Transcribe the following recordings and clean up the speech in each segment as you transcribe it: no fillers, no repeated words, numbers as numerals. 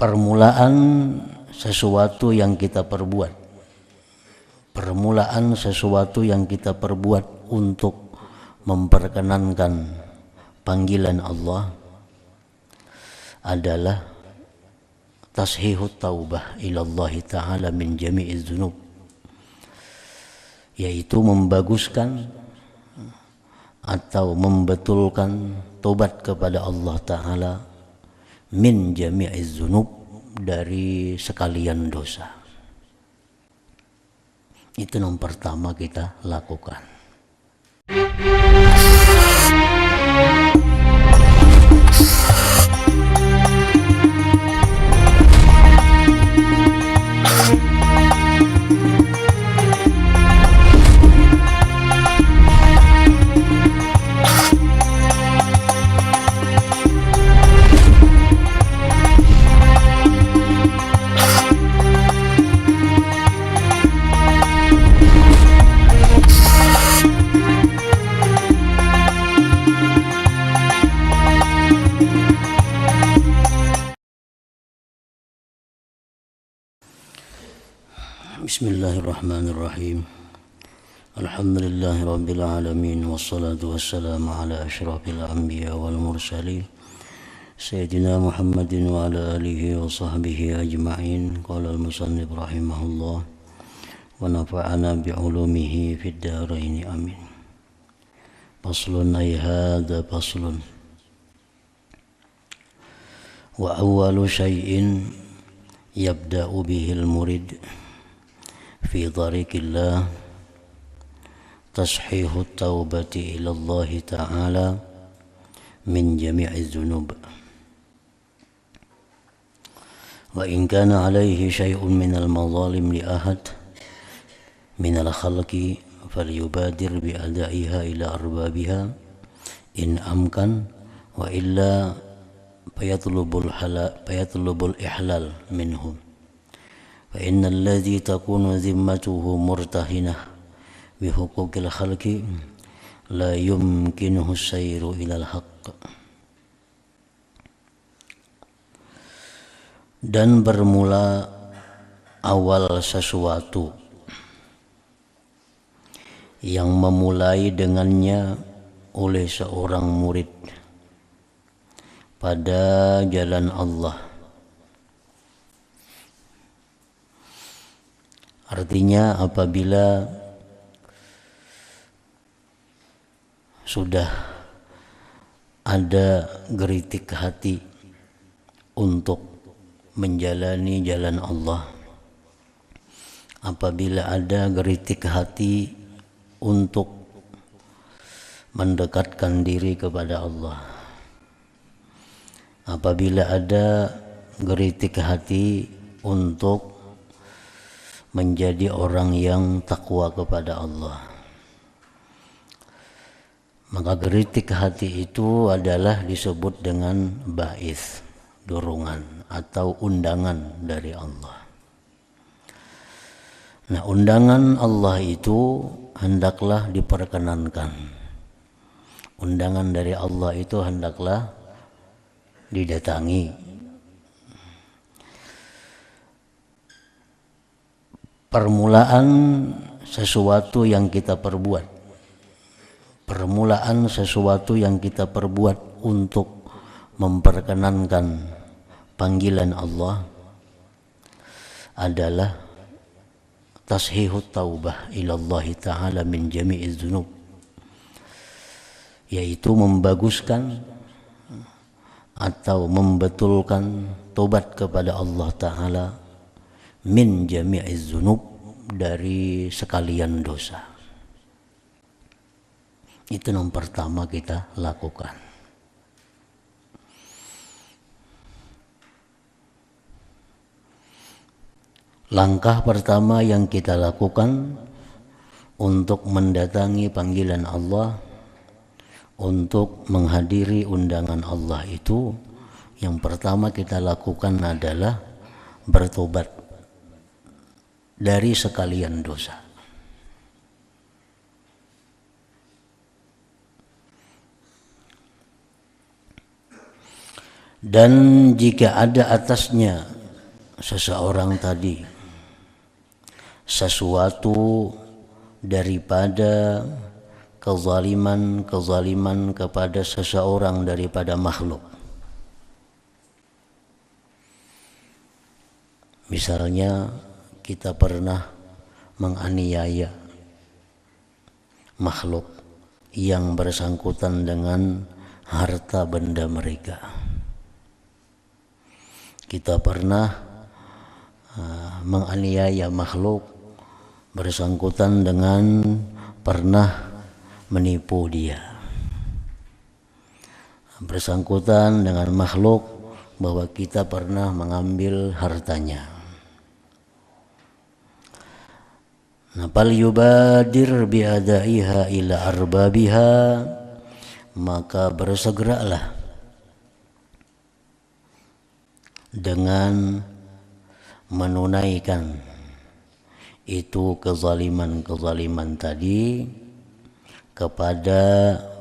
permulaan sesuatu yang kita perbuat. Permulaan sesuatu yang kita perbuat untuk memperkenankan panggilan Allah adalah tashihut taubah ilallah ta'ala min jami'iz dzunub, yaitu membaguskan atau membetulkan tobat kepada Allah Ta'ala min jami'iz dzunub, dari sekalian dosa. Itu yang pertama kita lakukan. Bismillahirrahmanirrahim. Alhamdulillahi rabbil alamin, wassalatu wassalamu ala asyrafil anbiya wal mursalin sayyidina Muhammadin wa ala alihi wa sahbihi ajma'in. Qala al-musannif rahimahullah wa nafa'ana bi'ulumihi fid dharain amin. Faslun, ay hadha faslun. Wa awwalu syai'in yabda'u bihil murid fi tariqillah tashihu taubati ilallahi ta'ala min jami'iz dzunub, wa in kana alaihi syai'un minal madzalim li ahad minal khalqi falyubadir bi adaiha ila arbabiha in amkan, wa illa fayatlubul ihlal minhum, fa innal ladzi takunu zimmatuhu murtahinah bi huquqil khalqi la yumkinuhu sayru ilal haqq. Dan bermula awal sesuatu yang memulai dengannya oleh seorang murid pada jalan Allah. Artinya apabila sudah ada geritik hati untuk menjalani jalan Allah, apabila ada geritik hati untuk mendekatkan diri kepada Allah, apabila ada geritik hati untuk menjadi orang yang takwa kepada Allah, maka geritik hati itu adalah disebut dengan ba'is, dorongan atau undangan dari Allah. Nah, undangan Allah itu hendaklah diperkenankan. Undangan dari Allah itu hendaklah didatangi. Permulaan sesuatu yang kita perbuat, permulaan sesuatu yang kita perbuat untuk memperkenankan panggilan Allah adalah tashihut taubah ilallah ta'ala min jami'iz dzunub, yaitu membaguskan atau membetulkan tobat kepada Allah Ta'ala min jami'iz dzunub, dari sekalian dosa. Itu yang pertama kita lakukan. Langkah pertama yang kita lakukan untuk mendatangi panggilan Allah, untuk menghadiri undangan Allah itu, yang pertama kita lakukan adalah bertobat dari sekalian dosa. Dan jika ada atasnya seseorang tadi sesuatu daripada kezaliman kepada seseorang daripada makhluk, misalnya kita pernah menganiaya makhluk yang bersangkutan dengan harta benda mereka. Kita pernah menganiaya makhluk bersangkutan dengan pernah menipu dia, bersangkutan dengan makhluk bahwa kita pernah mengambil hartanya. Fal yubadir biadaiha ila arbabiha, maka bersegeralah dengan menunaikan itu kezaliman tadi kepada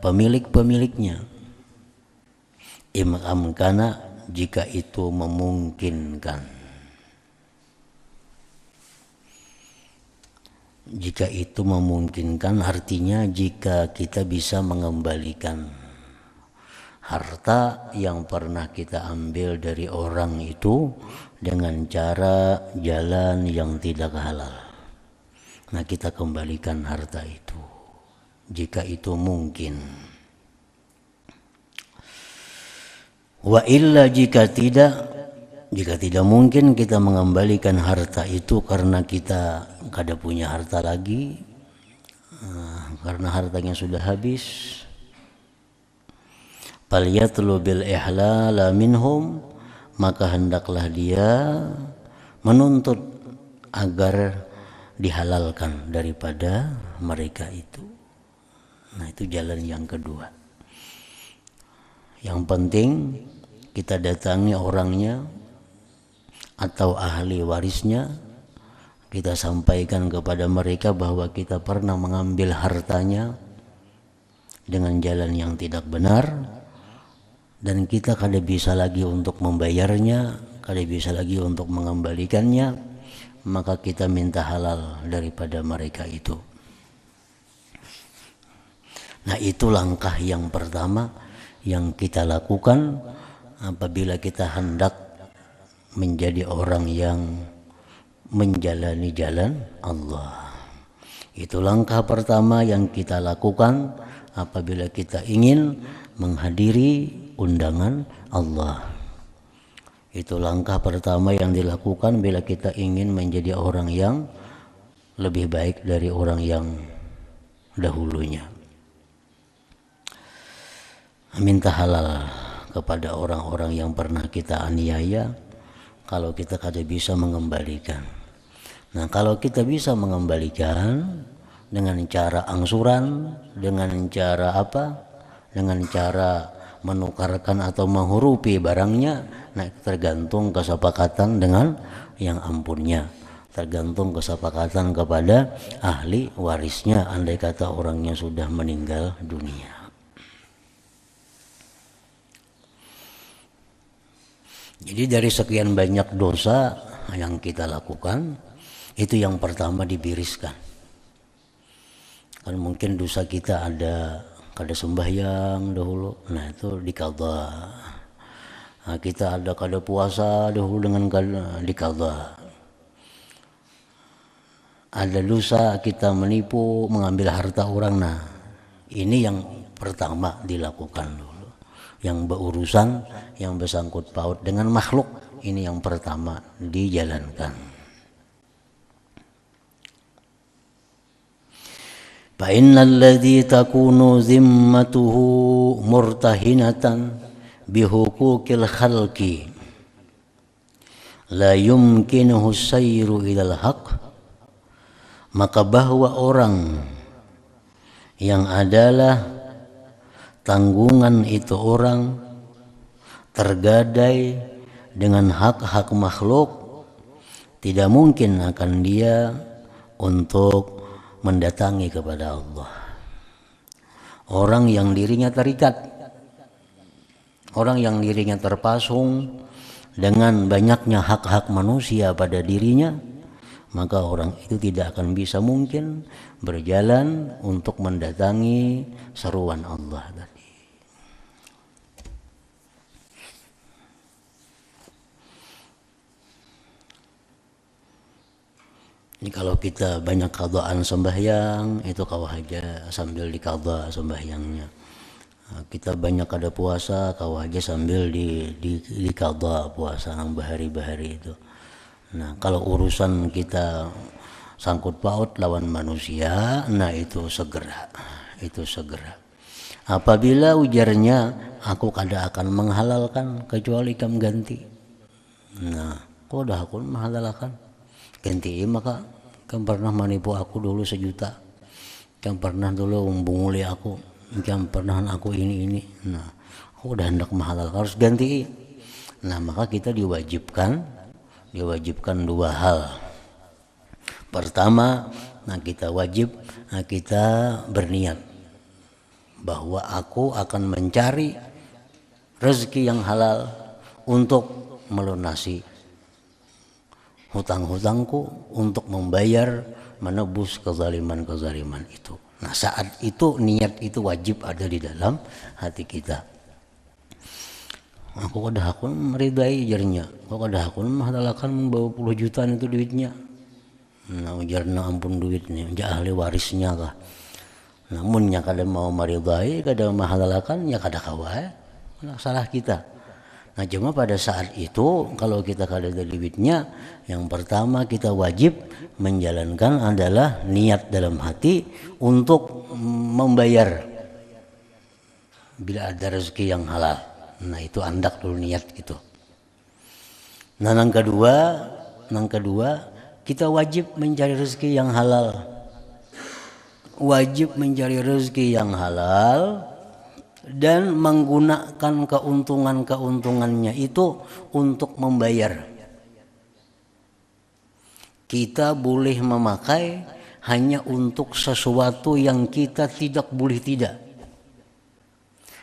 pemilik-pemiliknya, imamkana, jika itu memungkinkan. Jika itu memungkinkan artinya jika kita bisa mengembalikan harta yang pernah kita ambil dari orang itu dengan cara jalan yang tidak halal. Nah, kita kembalikan harta itu jika itu mungkin. Wa illa, jika tidak mungkin kita mengembalikan harta itu karena kita kada punya harta lagi, karena hartanya sudah habis, falyatlu bil ihlala minhum, maka hendaklah dia menuntut agar dihalalkan daripada mereka itu. Nah, itu jalan yang kedua. Yang penting kita datangi orangnya atau ahli warisnya, kita sampaikan kepada mereka bahwa kita pernah mengambil hartanya dengan jalan yang tidak benar dan kita kada bisa lagi untuk membayarnya, kada bisa lagi untuk mengembalikannya, maka kita minta halal daripada mereka itu. Nah, itu langkah yang pertama yang kita lakukan apabila kita hendak menjadi orang yang menjalani jalan Allah. Itu langkah pertama yang kita lakukan apabila kita ingin menghadiri undangan Allah. Itu langkah pertama yang dilakukan bila kita ingin menjadi orang yang lebih baik dari orang yang dahulunya. Minta halal kepada orang-orang yang pernah kita aniaya kalau kita kada bisa mengembalikan. Nah, kalau kita bisa mengembalikan dengan cara angsuran, dengan cara apa? Dengan cara menukarkan atau menghurupi barangnya, nah tergantung kesepakatan dengan yang ampunnya, tergantung kesepakatan kepada ahli warisnya andai kata orangnya sudah meninggal dunia. Jadi dari sekian banyak dosa yang kita lakukan, itu yang pertama dibiriskan. Kan mungkin dosa kita ada kada sembahyang dahulu, nah itu diqadha. Nah, kita ada kada puasa dahulu dengan diqadha. Ada dosa kita menipu, mengambil harta orang, nah ini yang pertama dilakukan dulu. Yang berurusan, yang bersangkut paut dengan makhluk, ini yang pertama dijalankan. Fa innal ladzi takunu zimmatuhu murtahinatan bihuquqil khalqi la yumkinuhu sayru ilal haq, maka bahwa orang yang adalah tanggungan itu orang tergadai dengan hak-hak makhluk, tidak mungkin akan dia untuk mendatangi kepada Allah. Orang yang dirinya terikat Orang yang dirinya terpasung dengan banyaknya hak-hak manusia pada dirinya, maka orang itu tidak akan bisa mungkin berjalan untuk mendatangi seruan Allah tadi. Ini kalau kita banyak qadaan sembahyang, itu kau aja sambil diqadha sembahyangnya. Kita banyak ada puasa, kau aja sambil diqadha puasa nang bahari-bahari itu. Nah, kalau urusan kita sangkut paut lawan manusia, nah itu segera. Apabila ujarnya, aku kada akan menghalalkan kecuali kamu ganti. Nah, kok dah aku menghalalkan? Ganti maka kamu pernah menipu aku dulu 1 juta. Kamu pernah dulu membunguli aku. Kamu pernah aku ini. Nah, aku udah hendak menghalalkan, harus ganti. Nah, maka kita diwajibkan 2 hal. Pertama, kita wajib kita berniat bahwa aku akan mencari rezeki yang halal untuk melunasi hutang-hutangku, untuk membayar, menebus kezaliman itu. Nah, saat itu niat itu wajib ada di dalam hati kita. Aku kada hakun meridai jarnya, aku kada hakun menghalalkan membawa 10 jutaan itu duitnya. Nah, ujarna ampun duitnya, ja ahli warisnya kah. Namun nya kada mau meridai, kada menghalalkan, ya kada kawa. Nah, salah kita. Nah, cuma pada saat itu kalau kita kada ada duitnya, yang pertama kita wajib menjalankan adalah niat dalam hati untuk membayar bila ada rezeki yang halal. Nah, itu andak dulu niat gitu. Nah, yang kedua kita wajib mencari rezeki yang halal. Wajib mencari rezeki yang halal dan menggunakan keuntungannya itu untuk membayar. Kita boleh memakai hanya untuk sesuatu yang kita tidak boleh tidak.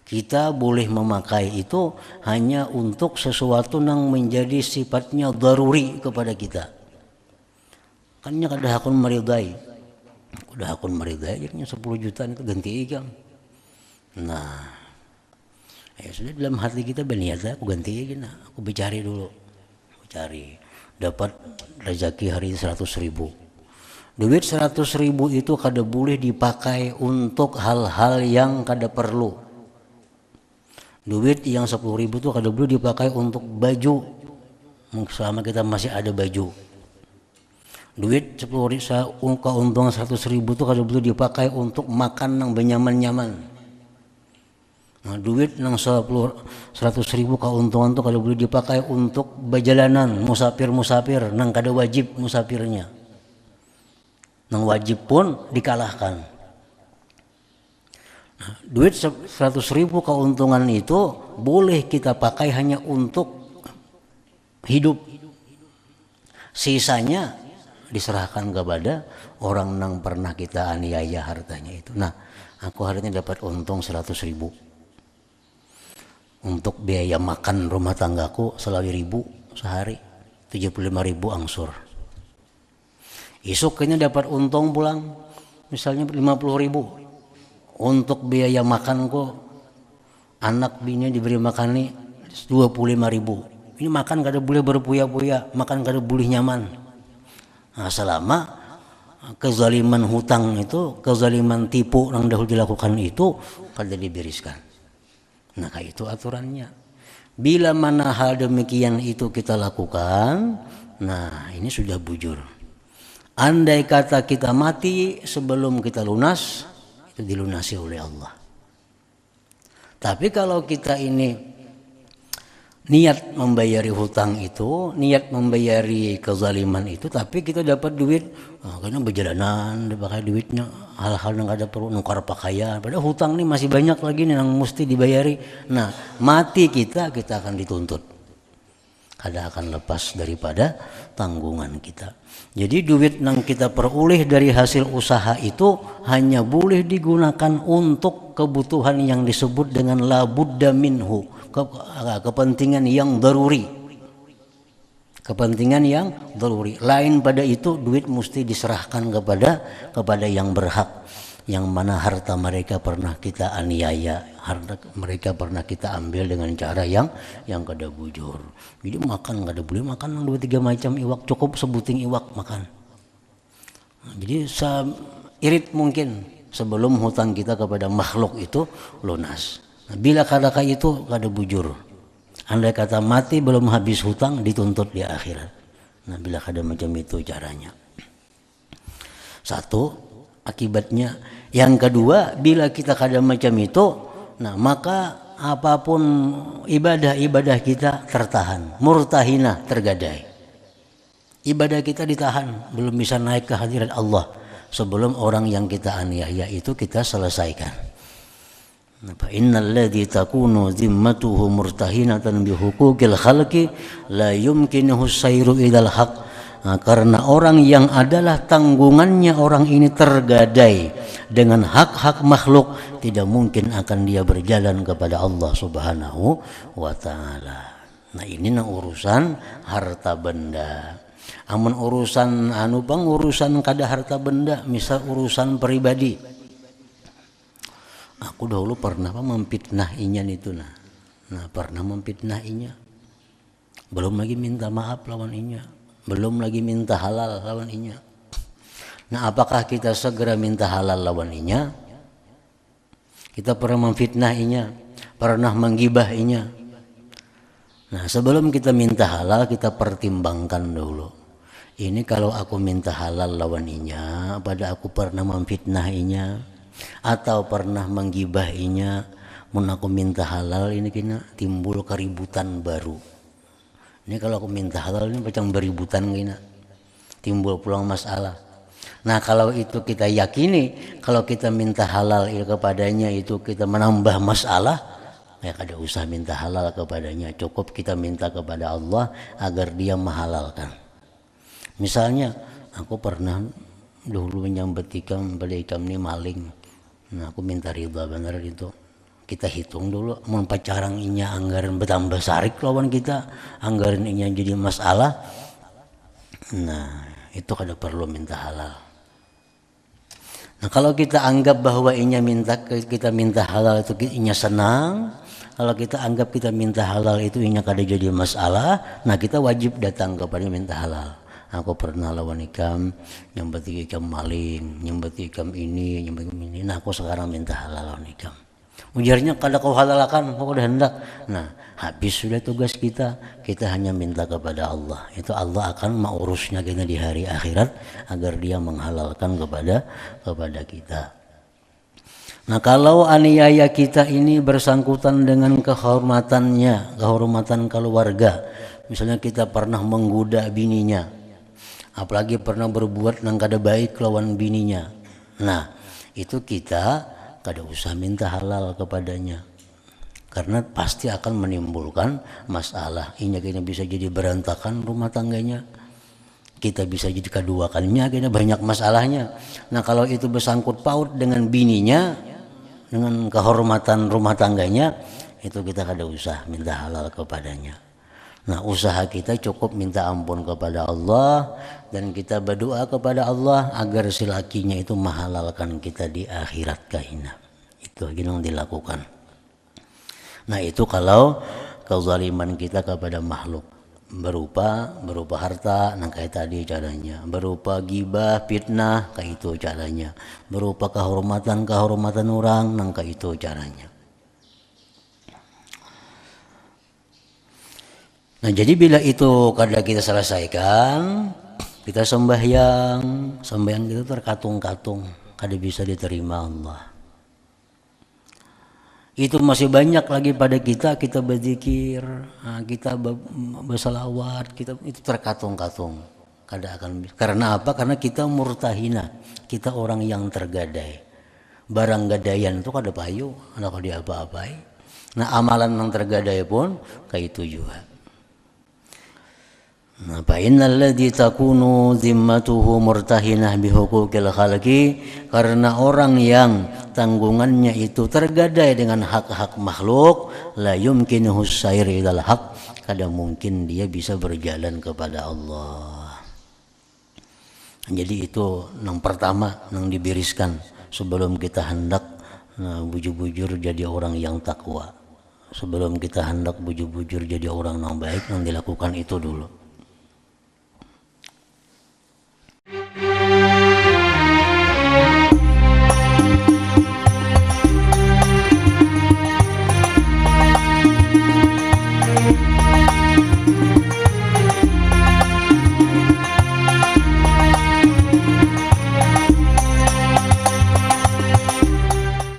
Kita boleh memakai itu hanya untuk sesuatu yang menjadi sifatnya daruri kepada kita. Kannya kada hakun meridai. Udah hakun meridai akhirnya 10 jutaan itu ganti ikam. Nah, ya sudah dalam hati kita berniat aku ganti aja, aku bicari dulu. Dapat rezeki hari 100.000. Duit 100.000 itu kada boleh dipakai untuk hal-hal yang kada perlu. Duit yang 10.000 itu kada boleh dipakai untuk baju selama kita masih ada baju. Duit 10.000 keuntungan 100.000 itu kada boleh dipakai untuk makan yang benyaman-nyaman. Nah, duit yang 100.000 keuntungan itu kada boleh dipakai untuk berjalanan musafir nang kada wajib musafirnya. Nang wajib pun dikalahkan. Nah, duit 100.000 keuntungan itu boleh kita pakai hanya untuk hidup. Sisanya diserahkan kepada orang yang pernah kita aniaya hartanya itu. Nah, aku hari ini dapat untung 100.000 untuk biaya makan rumah tanggaku 1.000 sehari, 75.000 angsur. Esok kayaknya dapat untung pulang misalnya 50.000 untuk biaya makanku, anak bini diberi makan nih 25.000. Ini makan kada boleh berpuya-puya, makan kada boleh nyaman. Nah, selama kezaliman hutang itu, kezaliman tipu yang dahulu dilakukan itu kada dibereskan. Nah, kayak itu aturannya. Bila mana hal demikian itu kita lakukan, nah ini sudah bujur. Andai kata kita mati sebelum kita lunas, itu dilunasi oleh Allah. Tapi kalau kita ini niat membayari hutang itu, niat membayari kezaliman itu, tapi kita dapat duit, karena berjalanan, dipakai duitnya hal-hal yang ada perlu nukar pakaian. Padahal hutang ini masih banyak lagi nih yang mesti dibayari. Nah, mati kita akan dituntut. Kada akan lepas daripada tanggungan kita. Jadi duit yang kita peroleh dari hasil usaha itu hanya boleh digunakan untuk kebutuhan yang disebut dengan la budda minhu. kepentingan yang daruri. Kepentingan yang daruri. Lain pada itu duit mesti diserahkan kepada yang berhak. Yang mana harta mereka pernah kita aniaya, harta mereka pernah kita ambil dengan cara yang kada bujur. Jadi makan kada boleh makan 2-3 macam iwak, cukup sebuting iwak makan. Jadi seirit mungkin sebelum hutang kita kepada makhluk itu lunas. Nah, bila kadaka itu kada bujur. Andai kata mati belum habis hutang dituntut di akhirat. Nah, bila kada macam itu caranya. Satu, akibatnya. Yang kedua, bila kita kada macam itu, nah maka apapun ibadah kita tertahan, murtahina, tergadai. Ibadah kita ditahan, belum bisa naik ke hadirat Allah sebelum orang yang kita aniaya itu kita selesaikan. Fa innal ladzi takunu zimmatuhu murtahinatan bi huquqil khalqi la yumkinuhu sayru ilal haq. Nah, karena orang yang adalah tanggungannya orang ini tergadai dengan hak-hak makhluk, tidak mungkin akan dia berjalan kepada Allah Subhanahu wa taala. Nah, ini urusan harta benda. Amun urusan urusan kada harta benda, misal urusan pribadi. Aku dahulu pernah memfitnah inya itu nah. Pernah memfitnah inya. Belum lagi minta maaf lawan inya. Belum lagi minta halal lawan inya. Nah, apakah kita segera minta halal lawan inya? Kita pernah memfitnah inya, pernah menggibah inya. Nah, sebelum kita minta halal, kita pertimbangkan dulu. Ini kalau aku minta halal lawan inya, pada aku pernah memfitnah inya atau pernah menggibah inya, mun aku minta halal ini kena timbul keributan baru. Ini kalau aku minta halal ini macam beributan kena, timbul pulang masalah. Nah, kalau itu kita yakini, kalau kita minta halal kepadanya itu kita menambah masalah, ya kada usah minta halal kepadanya, cukup kita minta kepada Allah agar dia menghalalkan. Misalnya aku pernah dulu menyambet ikam, beli ikam ini maling. Nah, aku minta riba benar itu. Kita hitung dulu, mun pacarang inya anggaran bertambah sarik lawan kita, anggaran inya jadi masalah. Nah, itu kada perlu minta halal. Nah, kalau kita anggap bahwa inya kita minta halal itu inya senang, kalau kita anggap kita minta halal itu inya kada jadi masalah, nah kita wajib datang kepada minta halal. Aku pernah lawan ikam, nyambet ikam maling, nyambet ikam ini, nyambet ikam ini. Nah, aku sekarang minta halal lawan ikam. Ujarnya kada kau halalkan, kau kada hendak. Nah, habis sudah tugas kita hanya minta kepada Allah. Itu Allah akan mengurusnya kita di hari akhirat agar dia menghalalkan kepada kita. Nah, kalau aniaya kita ini bersangkutan dengan kehormatan keluarga. Misalnya kita pernah menggoda bininya, apalagi pernah berbuat yang kada baik lawan bininya. Nah, itu kita kada usah minta halal kepadanya, karena pasti akan menimbulkan masalah. Ini bisa jadi berantakan rumah tangganya, kita bisa jadi keduakannya, kita banyak masalahnya. Nah, kalau itu bersangkut paut dengan bininya, dengan kehormatan rumah tangganya, itu kita kada usah minta halal kepadanya. Nah, usaha kita cukup minta ampun kepada Allah dan kita berdoa kepada Allah agar si lakinya itu menghalalkan kita di akhirat kaina. Itu yang dilakukan. Nah, itu kalau kezaliman kita kepada makhluk berupa harta, nah kayak tadi caranya, berupa gibah, fitnah, kayak itu caranya, berupa kehormatan orang, nah kayak itu caranya. Nah, jadi bila itu kada kita selesaikan, kita sembahyang kita terkatung-katung, kada bisa diterima Allah. Itu masih banyak lagi pada kita berzikir, kita bersalawat, kita itu terkatung-katung, kada akan bisa. Karena apa? Karena kita murtahina, kita orang yang tergadai. Barang gadaian itu kada payu, kada diapa-apai. Nah, amalan yang tergadai pun kayak itu juga. Nah, fa innal ladzi takunu zimmatuhu murtahinah bihuquqil khalqi, karena orang yang tanggungannya itu tergadai dengan hak-hak makhluk, la yumkinuhu sair ilal haq, kada mungkin dia bisa berjalan kepada Allah. Jadi itu yang pertama yang dibiriskan sebelum kita hendak bujur-bujur jadi orang yang takwa. Sebelum kita hendak bujur-bujur jadi orang yang baik, yang dilakukan itu dulu.